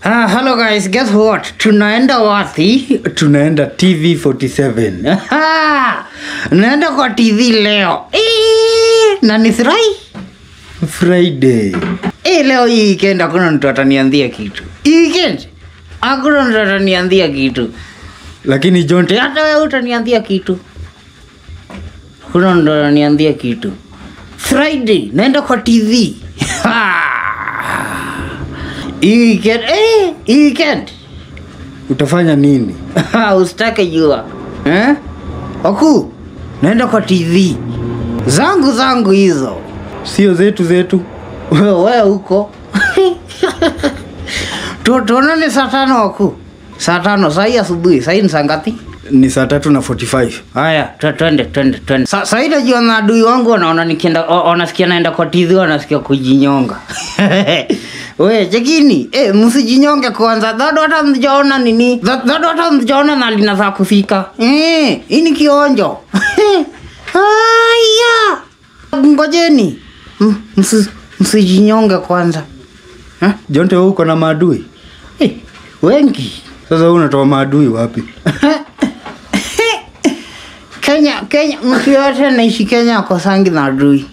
Hello guys, guess what? Tunaenda wapi? Tunaenda TV47. Naenda kwa TV leo. Na ni Friday. Leo hii weekend hakuna mtu ataniambia kitu. Weekend? Hakuna mtu ataniambia kitu. Lakini Jonte hata wewe utaniambia kitu. Hakuna mtu ataniambia kitu. Friday, naenda kwa TV. Weekend. Utafanya nini? Usitake jua. Oku, naenda kwa TV. Zangu hizo. Sio zetu. Wewe huko. Tuonane saa 5 Oku. Saa 5 saa hii asubuhi. Saa hii ni saa ngapi? Ni saa 3:45. Haya, twende. Saa hii najua na adui wangu wanaona nikienda wanasikia naenda kwa TV wanasikia kujinyonga. We, chekini, msijinyonge kwanza. Dado hata mjaona nini? Dado hata mjaona na linafaa kufika. Hii ni kionjo. Haya. Ngojeni. Msijinyonge kwanza. Jonte wewe uko na maadui? Wengi. Sasa wewe unatoa maadui wapi? Kenya, mtu yote naishi Kenya akosangi na adui.